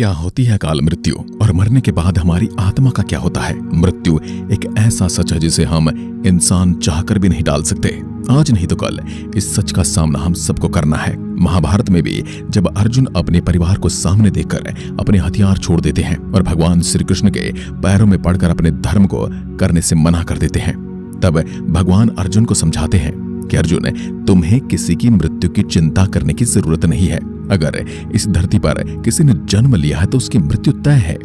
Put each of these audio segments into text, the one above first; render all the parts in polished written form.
क्या होती है अकाल मृत्यु और मरने के बाद हमारी आत्मा का क्या होता है? मृत्यु एक ऐसा सच है जिसे हम इंसान चाहकर भी नहीं टाल सकते। आज नहीं तो कल इस सच का सामना हम सबको करना है। महाभारत में भी जब अर्जुन अपने परिवार को सामने देखकर अपने हथियार छोड़ देते हैं और भगवान श्री कृष्ण के पैरों में पड़कर अपने धर्म को करने से मना कर देते हैं, तब भगवान अर्जुन को समझाते हैं कि अर्जुन, तुम्हें किसी की मृत्यु की चिंता करने की जरूरत नहीं है। अगर इस धरती पर किसी ने जन्म लिया है तो उसकी मृत्यु तय है,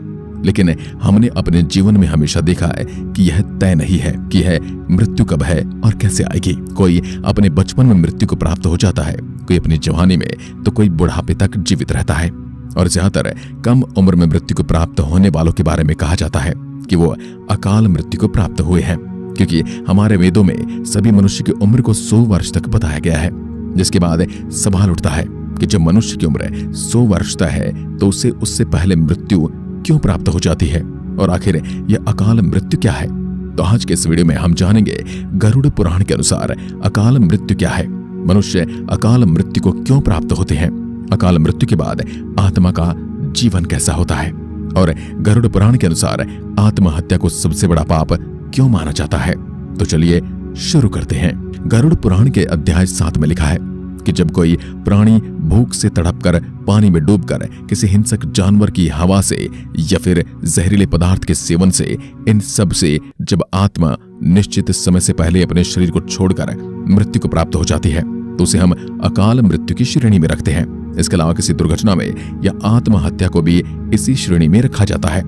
लेकिन हमने अपने जीवन में हमेशा देखा है कि यह तय नहीं है कि यह मृत्यु कब है और कैसे आएगी। कोई अपने बचपन में मृत्यु को प्राप्त हो जाता है, कोई अपनी जवानी में, तो कोई बुढ़ापे तक जीवित रहता है। और ज्यादातर कम उम्र में मृत्यु को प्राप्त होने वालों के बारे में कहा जाता है कि वो अकाल मृत्यु को प्राप्त हुए हैं, क्योंकि हमारे वेदों में सभी मनुष्य की उम्र को 100 वर्ष तक बताया गया है। जिसके बाद सवाल उठता है कि जब मनुष्य की उम्र 100 वर्ष तक है तो उसे उससे पहले मृत्यु क्यों प्राप्त हो जाती है, और आखिर यह अकाल मृत्यु क्या है? तो आज के इस वीडियो में हम जानेंगे गरुड़ पुराण के अनुसार अकाल मृत्यु क्या है, मनुष्य अकाल मृत्यु को क्यों प्राप्त होते हैं, अकाल मृत्यु के बाद आत्मा का जीवन कैसा होता है, और गरुड़ पुराण के अनुसार आत्महत्या को सबसे बड़ा पाप क्यों माना जाता है। तो चलिए शुरू करते हैं। गरुड़ पुराण के अध्याय 7 में लिखा है कि जब कोई प्राणी भूख से तड़पकर पानी में डूबकर किसी हिंसक जानवर की हवा से या फिर जहरीले पदार्थ के सेवन से, इन सब से जब आत्मा निश्चित समय से पहले अपने शरीर को छोड़कर मृत्यु को प्राप्त हो जाती है तो उसे हम अकाल मृत्यु की श्रेणी में रखते हैं। इसके अलावा किसी दुर्घटना में या आत्महत्या को भी इसी श्रेणी में रखा जाता है।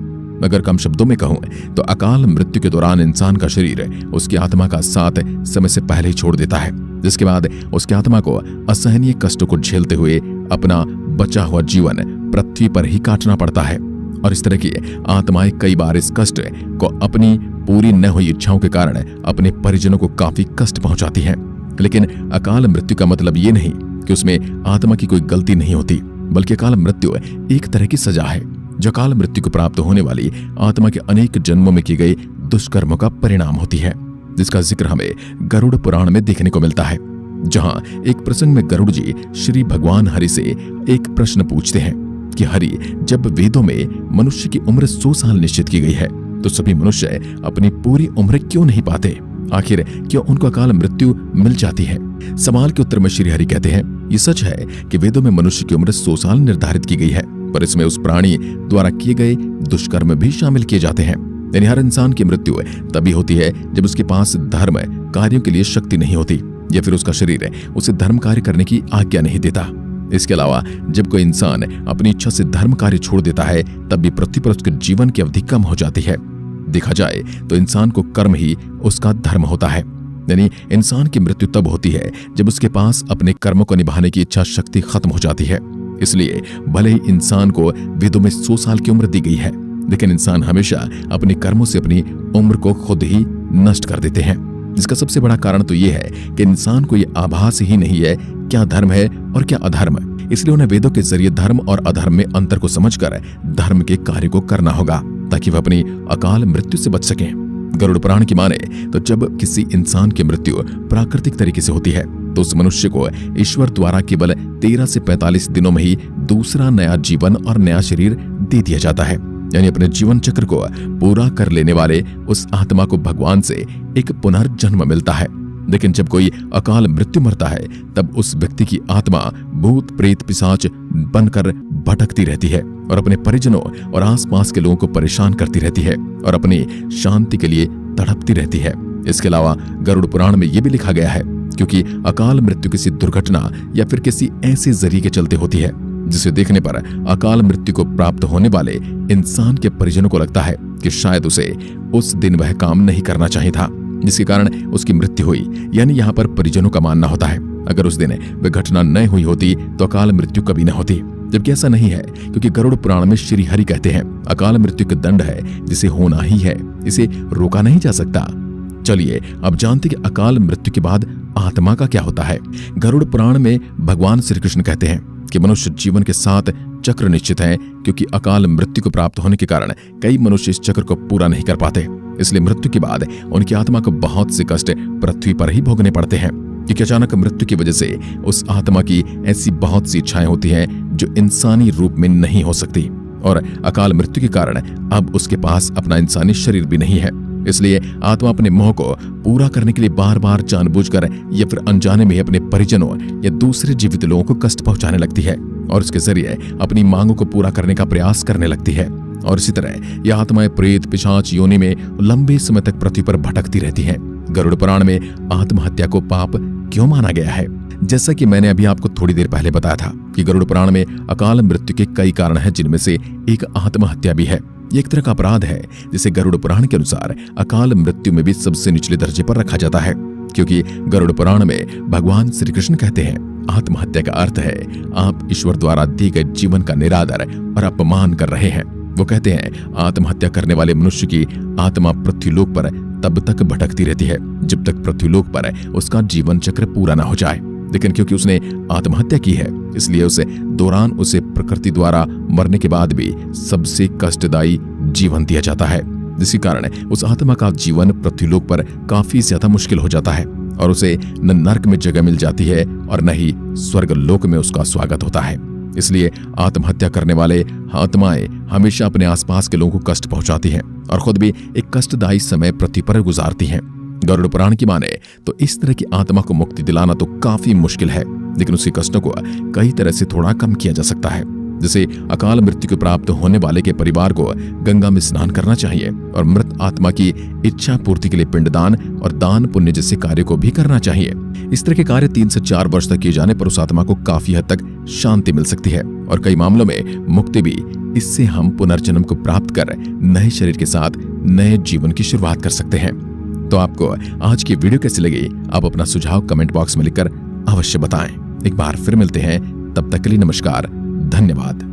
अगर कम शब्दों में कहूं तो अकाल मृत्यु के दौरान इंसान का शरीर उसकी आत्मा का साथ समय से पहले ही छोड़ देता है, जिसके बाद उसकी आत्मा को असहनीय कष्टों को झेलते हुए अपना बचा हुआ जीवन पृथ्वी पर ही काटना पड़ता है। और इस तरह की आत्माएं कई बार इस कष्ट को अपनी पूरी न हुई इच्छाओं के कारण अपने परिजनों को काफी कष्ट पहुंचाती हैं। लेकिन अकाल मृत्यु का मतलब ये नहीं कि उसमें आत्मा की कोई गलती नहीं होती, बल्कि अकाल मृत्यु एक तरह की सजा है जो अकाल मृत्यु को प्राप्त होने वाली आत्मा के अनेक जन्मों में की गई दुष्कर्मों का परिणाम होती है, जिसका जिक्र हमें गरुड़ पुराण में देखने को मिलता है। जहां एक प्रसंग में गरुड़ जी श्री भगवान हरि से एक प्रश्न पूछते हैं कि हरि, जब वेदों में मनुष्य की उम्र 100 साल निश्चित की गई है तो सभी मनुष्य अपनी पूरी उम्र क्यों नहीं पाते? आखिर क्यों उनको अकाल मृत्यु मिल जाती है? सवाल के उत्तर में श्री हरि कहते हैं, ये सच है कि वेदों में मनुष्य की उम्र 100 साल निर्धारित की गई है, पर इसमें उस प्राणी द्वारा किए गए दुष्कर्म भी शामिल किए जाते हैं। यानी हर इंसान की मृत्यु तभी होती है जब उसके पास धर्म कार्यों के लिए शक्ति नहीं होती या फिर उसका शरीर उसे धर्म कार्य करने की आज्ञा नहीं देता। इसके अलावा जब कोई इंसान अपनी इच्छा से धर्म कार्य छोड़ देता है तब भी पृथ्वी पर उसके जीवन की अवधि कम हो जाती है। देखा जाए तो इंसान को कर्म ही उसका धर्म होता है, यानी इंसान की मृत्यु तब होती है जब उसके पास अपने कर्मों को निभाने की इच्छा शक्ति खत्म हो जाती है। इसलिए भले ही इंसान को वेदों में 100 साल की उम्र दी गई है, लेकिन इंसान हमेशा अपने कर्मों से अपनी उम्र को खुद ही नष्ट कर देते हैं। इसका सबसे बड़ा कारण तो यह है कि इंसान को यह आभास ही नहीं है क्या धर्म है और क्या अधर्म। इसलिए उन्हें वेदों के जरिए धर्म और अधर्म में अंतर को समझकर धर्म के कार्य को करना होगा ताकि वह अपनी अकाल मृत्यु से बच सकें। गरुड़ पुराण की माने तो जब किसी इंसान की मृत्यु प्राकृतिक तरीके से होती है तो उस मनुष्य को ईश्वर द्वारा केवल 13 से 45 दिनों में ही दूसरा नया जीवन और नया शरीर दे दिया जाता है। यानी अपने जीवन चक्र को पूरा कर लेने वाले उस आत्मा को भगवान से एक पुनर्जन्म मिलता है। लेकिन जब कोई अकाल मृत्यु मरता है तब उस व्यक्ति की आत्मा भूत प्रेत पिशाच बनकर भटकती रहती है और अपने परिजनों और आसपास के लोगों को परेशान करती रहती है और अपनी शांति के लिए तड़पती रहती है। इसके अलावा गरुड़ पुराण में यह भी लिखा गया है क्योंकि अकाल मृत्यु किसी दुर्घटना या फिर किसी ऐसे जरिए के चलते होती है जिसे देखने पर अकाल मृत्यु को प्राप्त होने वाले इंसान के परिजनों को लगता है कि शायद उसे उस दिन वह काम नहीं करना चाहिए था जिसके कारण उसकी मृत्यु हुई। यानी यहाँ पर परिजनों का मानना होता है अगर उस दिन वह घटना न हुई होती तो अकाल मृत्यु कभी न होती, जबकि ऐसा नहीं है क्योंकि गरुड़ पुराण में श्री हरि कहते हैं अकाल मृत्यु का दंड है जिसे होना ही है, इसे रोका नहीं जा सकता। चलिए अब जानते कि अकाल मृत्यु के बाद आत्मा का क्या होता है। गरुड़ पुराण में भगवान श्री कृष्ण कहते हैं कि मनुष्य जीवन के 7 चक्र निश्चित हैं, क्योंकि अकाल मृत्यु को प्राप्त होने के कारण कई मनुष्य इस चक्र को पूरा नहीं कर पाते। इसलिए मृत्यु के बाद उनकी आत्मा को बहुत से कष्ट पृथ्वी पर ही भोगने पड़ते हैं, क्योंकि अचानक मृत्यु की वजह से उस आत्मा की ऐसी बहुत सी इच्छाएं होती हैं जो इंसानी रूप में नहीं हो सकती। और अकाल मृत्यु के कारण अब उसके पास अपना इंसानी शरीर भी नहीं है। इसलिए आत्मा अपने मोह को पूरा करने के लिए बार बार जानबूझकर या फिर अनजाने में अपने परिजनों या दूसरे जीवित लोगों को कष्ट पहुंचाने लगती है और उसके जरिए अपनी मांगों को पूरा करने का प्रयास करने लगती है। और इसी तरह यह आत्माएं प्रेत पिशाच योनि में लंबे समय तक पृथ्वी पर भटकती रहती हैं। गरुड़ पुराण में आत्महत्या को पाप क्यों माना गया है? जैसा कि मैंने अभी आपको थोड़ी देर पहले बताया था कि गरुड़ पुराण में अकाल मृत्यु के कई कारण हैं, जिनमें से एक आत्महत्या भी है। ये एक तरह का अपराध है जिसे गरुड़ पुराण के अनुसार अकाल मृत्यु में भी सबसे निचले दर्जे पर रखा जाता है, क्योंकि गरुड़ पुराण में भगवान श्री कृष्ण कहते हैं, आत्महत्या का अर्थ है आप ईश्वर द्वारा दिए गए जीवन का निरादर और अपमान कर रहे हैं। वो कहते हैं आत्महत्या करने वाले मनुष्य की आत्मा पृथ्वीलोक पर तब तक भटकती रहती है जब तक पृथ्वीलोक पर उसका जीवन चक्र पूरा ना हो जाए। लेकिन क्योंकि उसने आत्महत्या की है, इसलिए उसे दौरान उसे प्रकृति द्वारा मरने के बाद भी सबसे कष्टदायी जीवन दिया जाता है, जिसके कारण उस आत्मा का जीवन पृथ्वीलोक पर काफी ज्यादा मुश्किल हो जाता है और उसे न नरक में जगह मिल जाती है और न ही स्वर्ग लोक में उसका स्वागत होता है। इसलिए आत्महत्या करने वाले आत्माएं हमेशा अपने आसपास के लोगों को कष्ट पहुंचाती हैं और खुद भी एक कष्टदायी समय पृथ्वी पर गुजारती हैं। गरुड़ पुराण की माने तो इस तरह की आत्मा को मुक्ति दिलाना तो काफी मुश्किल है, लेकिन उसके कष्टों को कई तरह से थोड़ा कम किया जा सकता है। जैसे अकाल मृत्यु को प्राप्त होने वाले के परिवार को गंगा में स्नान करना चाहिए और मृत आत्मा की इच्छा पूर्ति के लिए पिंडदान और दान पुण्य जैसे कार्य को भी करना चाहिए। इस तरह के कार्य 3 से 4 वर्ष तक किए जाने पर उस आत्मा को काफी हद तक शांति मिल सकती है और कई मामलों में मुक्ति भी। इससे हम पुनर्जन्म को प्राप्त कर नए शरीर के साथ नए जीवन की शुरुआत कर सकते हैं। तो आपको आज की वीडियो कैसी लगी? आप अपना सुझाव कमेंट बॉक्स में लिखकर अवश्य बताएं। एक बार फिर मिलते हैं, तब तक के लिए नमस्कार, धन्यवाद।